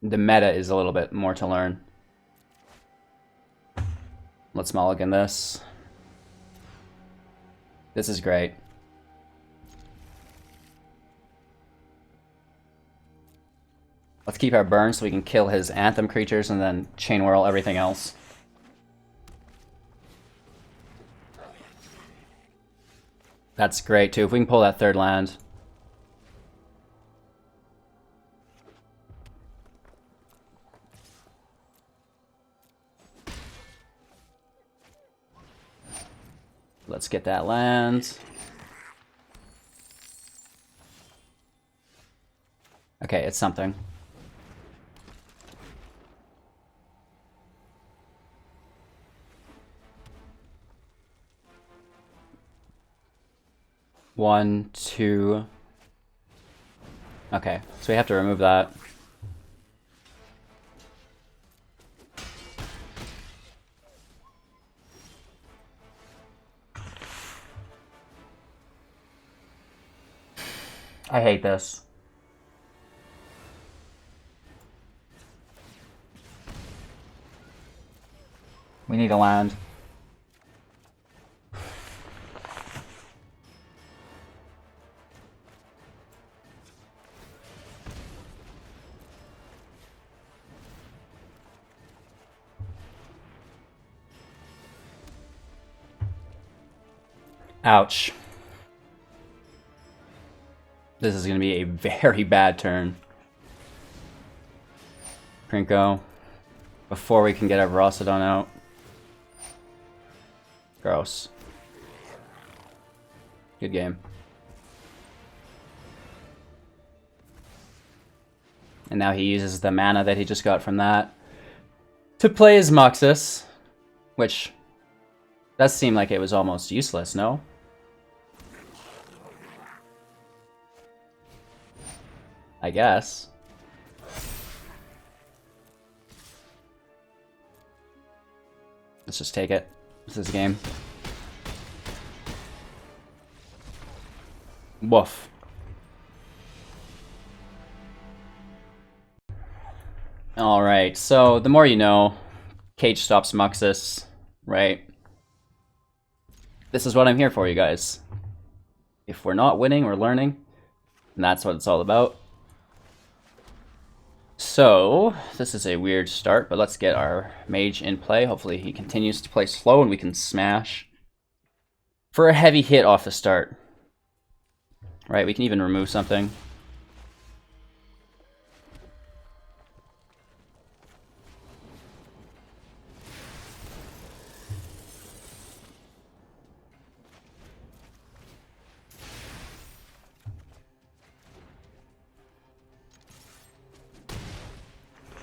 meta is a little bit more to learn. Let's mulligan this. This is great. Let's keep our burn so we can kill his Anthem creatures and then chain whirl everything else. That's great too, if we can pull that third land. Let's get that land. Okay, it's something. One, two. Okay, so we have to remove that. I hate this. We need a land. Ouch. This is going to be a very bad turn. Prinko. Before we can get our Ferocidon out. Gross. Good game. And now he uses the mana that he just got from that to play his Muxus, which does seem like it was almost useless, no? I guess. Let's just take it. This is a game. Woof. Alright, so the more you know, Cage stops Muxus, right? This is what I'm here for, you guys. If we're not winning, we're learning. And that's what it's all about. So, this is a weird start, but let's get our mage in play. Hopefully he continues to play slow and we can smash for a heavy hit off the start. Right, we can even remove something.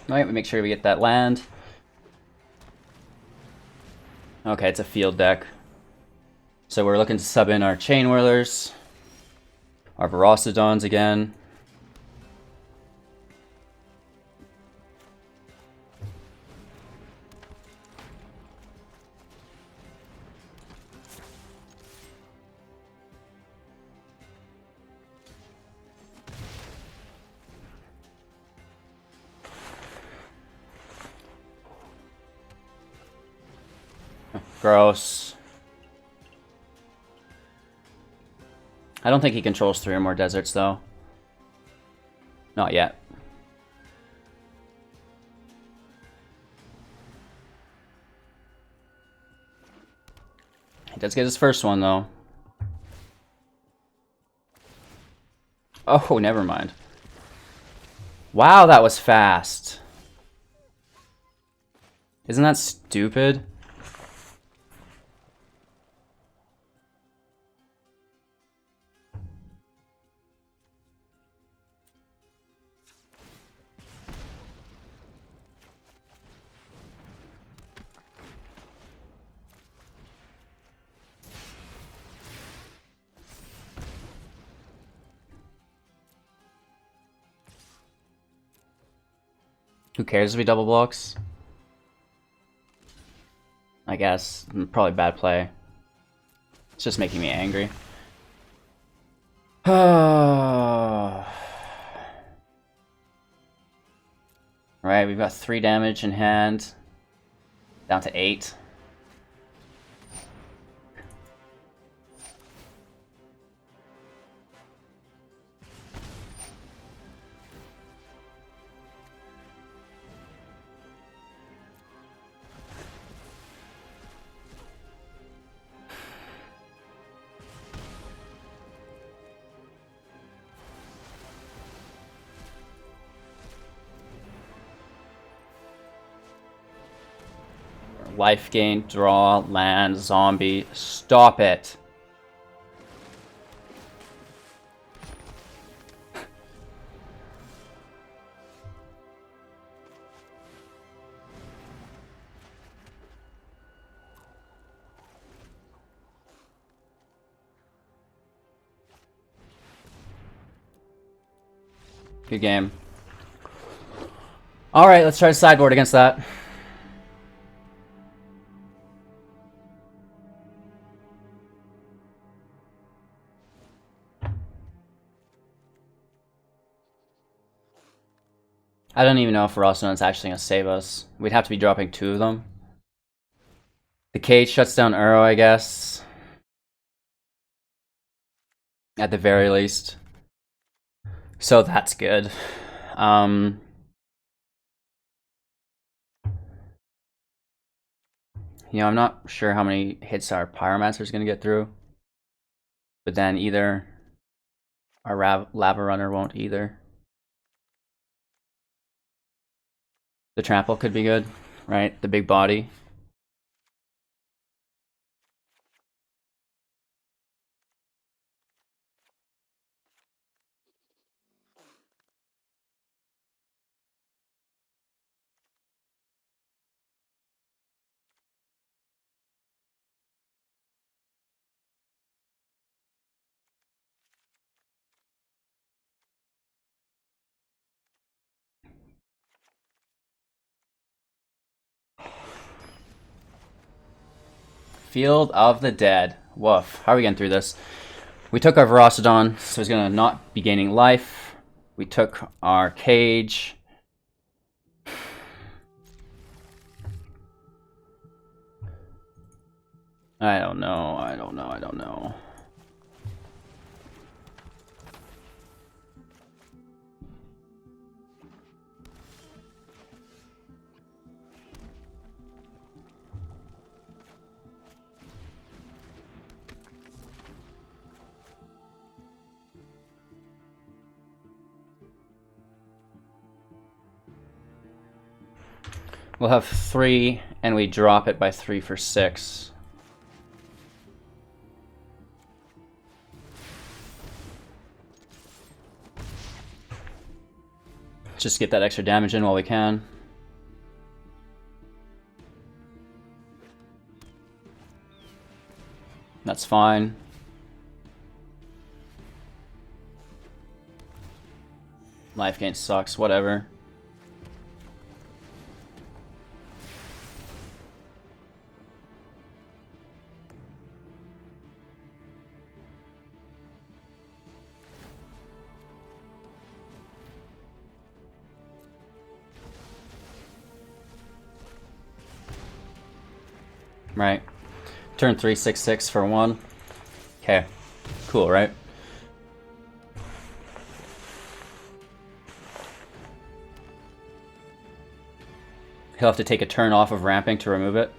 Alright, we make sure we get that land. Okay, it's a field deck. So we're looking to sub in our Chain Whirlers, our Ferocidons again. Gross. I don't think he controls 3 or more deserts, though. Not yet. He does get his first one, though. Oh, never mind. Wow, that was fast. Isn't that stupid? Who cares if he double blocks? I guess. Probably bad play. It's just making me angry. Right, we've got 3 damage in hand. Down to 8. Life gain, draw, land, zombie. Stop it. Good game. Alright, let's try to sideboard against that. I don't even know if Ferocidon's actually going to save us. We'd have to be dropping 2 of them. The cage shuts down Uro, I guess. At the very least. So that's good. You know, I'm not sure how many hits our Pyromancer is going to get through. But then either our Lava Runner won't either. The trample could be good, right? The big body. Field of the Dead. Woof. How are we getting through this? We took our Ferocidon, so he's going to not be gaining life. We took our cage. I don't know. We'll have 3, and we drop it by 3 for 6. Just get that extra damage in while we can. That's fine. Life gain sucks, whatever. Right. Turn 3, 6, 6 for 1. Okay. Cool, right? He'll have to take a turn off of ramping to remove it.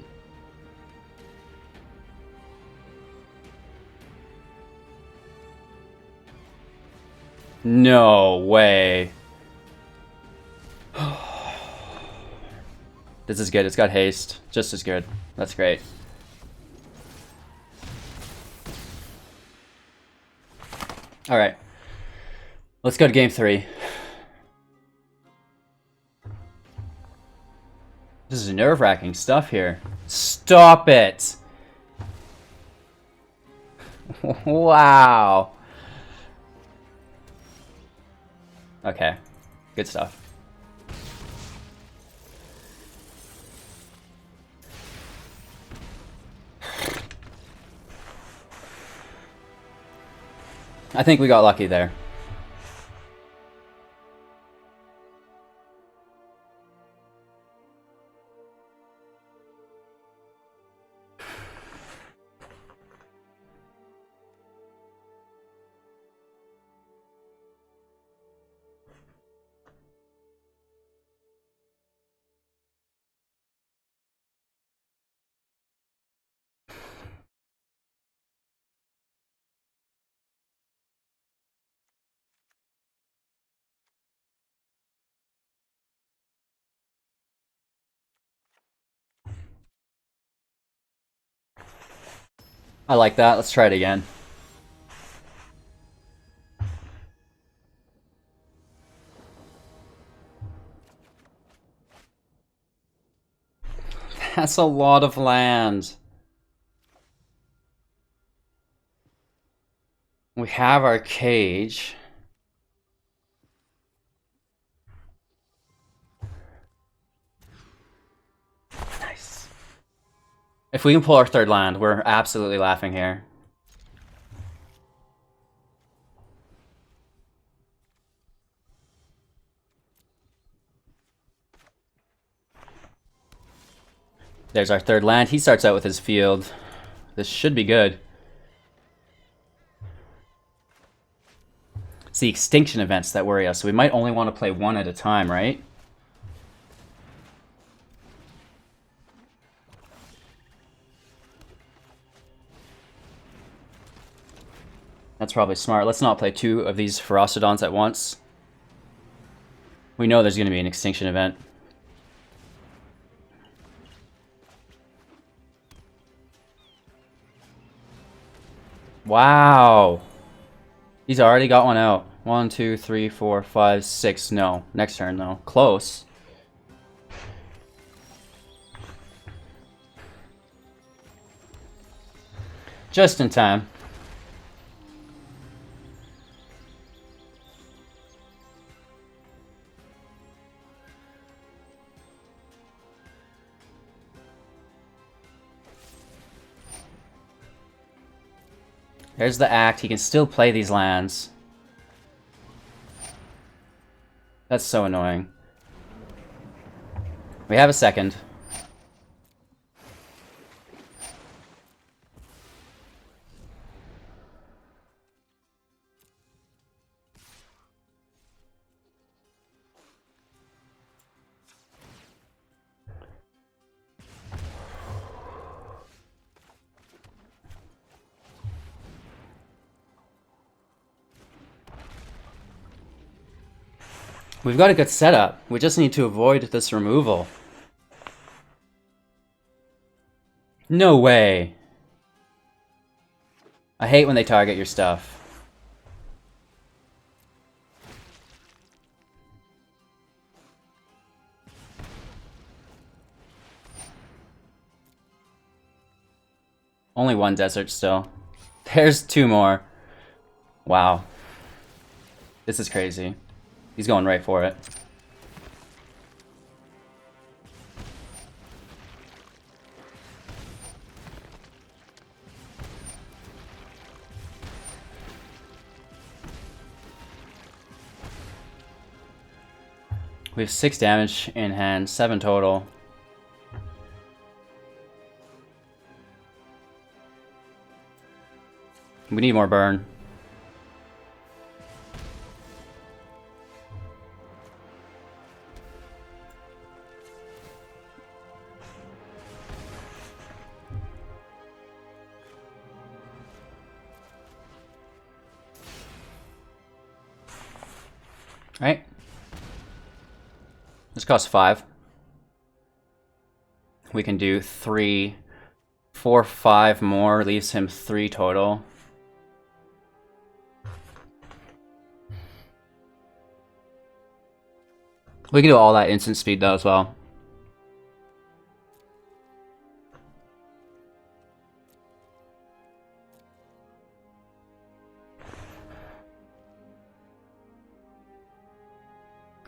No way. This is good. It's got haste. Just as good. That's great. Alright. Let's go to game 3. This is nerve-wracking stuff here. Stop it! Wow. Okay. Good stuff. I think we got lucky there. I like that. Let's try it again. That's a lot of land. We have our cage. Nice. If we can pull our third land, we're absolutely laughing here. There's our third land. He starts out with his field. This should be good. It's the extinction events that worry us, so we might only want to play one at a time, right? That's probably smart. Let's not play 2 of these Ferocidons at once. We know there's going to be an extinction event. Wow. He's already got one out. 1, 2, 3, 4, 5, 6. No. Next turn, though. Close. Just in time. There's the act. He can still play these lands. That's so annoying. We have a second. We've got a good setup. We just need to avoid this removal. No way. I hate when they target your stuff. Only one desert still. There's 2 more. Wow. This is crazy. He's going right for it. We have 6 damage in hand, 7 total. We need more burn. Right? This costs 5. We can do 3, 4, 5 more, leaves him 3 total. We can do all that instant speed though as well.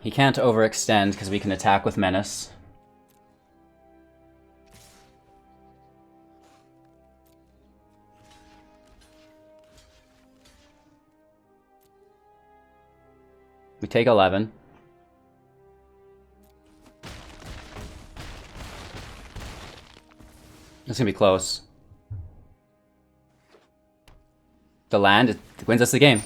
He can't overextend because we can attack with Menace. We take 11. It's gonna be close. The land, it wins us the game.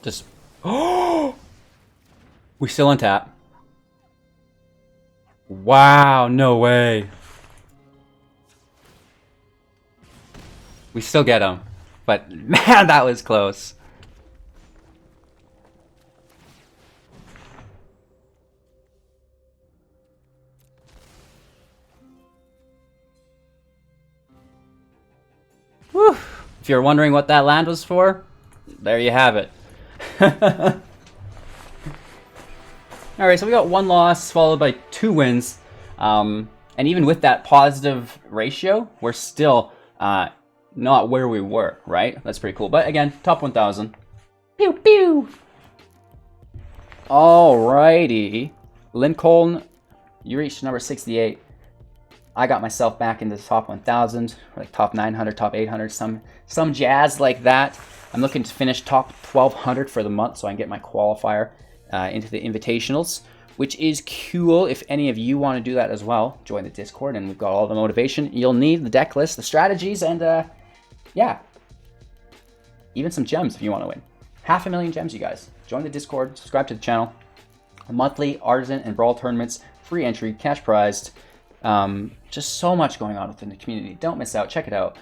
Just... Oh! We still on tap. Wow, no way. We still get him. But man, that was close. Whew. If you're wondering what that land was for, there you have it. Alright, so we got 1 loss followed by 2 wins. And even with that positive ratio, we're still not where we were, right? That's pretty cool. But again, top 1,000. Pew pew! Alrighty. Lincoln, you reached number 68. I got myself back into the top 1,000, like top 900, top 800, some jazz like that. I'm looking to finish top 1,200 for the month so I can get my qualifier into the invitationals, which is cool. If any of you want to do that as well, join the Discord and we've got all the motivation. You'll need the deck list, the strategies, and yeah, even some gems if you want to win. 500,000 gems, you guys. Join the Discord, subscribe to the channel. Monthly Artisan and Brawl tournaments, free entry, cash prized. Just so much going on within the community. Don't miss out. Check it out.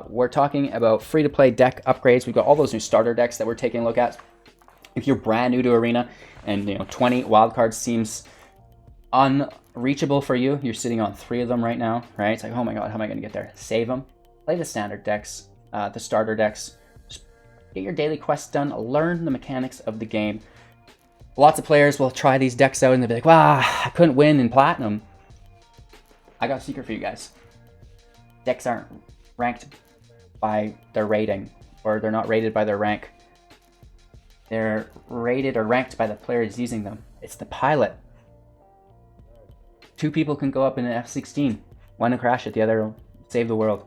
We're talking about free-to-play deck upgrades. We've got all those new starter decks that we're taking a look at. If you're brand new to Arena and 20 wildcards seems unreachable for you, you're sitting on 3 of them right now, right? It's like, oh my god, how am I going to get there? Save them. Play the standard decks, the starter decks. Just get your daily quests done. Learn the mechanics of the game. Lots of players will try these decks out and they'll be like, wow, I couldn't win in Platinum. I got a secret for you guys. Decks aren't ranked by their rating, or they're not rated by their rank. They're rated or ranked by the players using them. It's the pilot. 2 people can go up in an F-16. One will crash it, the other will save the world.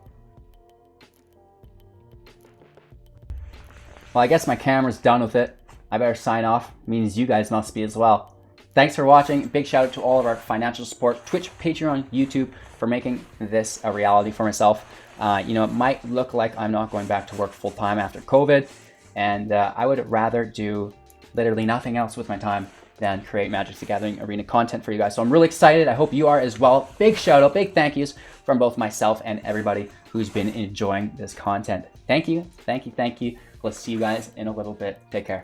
Well, I guess my camera's done with it. I better sign off. Means you guys must be as well. Thanks for watching. Big shout out to all of our financial support, Twitch, Patreon, YouTube, for making this a reality for myself. It might look like I'm not going back to work full time after COVID, and I would rather do literally nothing else with my time than create Magic the Gathering Arena content for you guys. So I'm really excited. I hope you are as well. Big shout out, big thank yous from both myself and everybody who's been enjoying this content. Thank you, thank you, thank you. We'll see you guys in a little bit. Take care.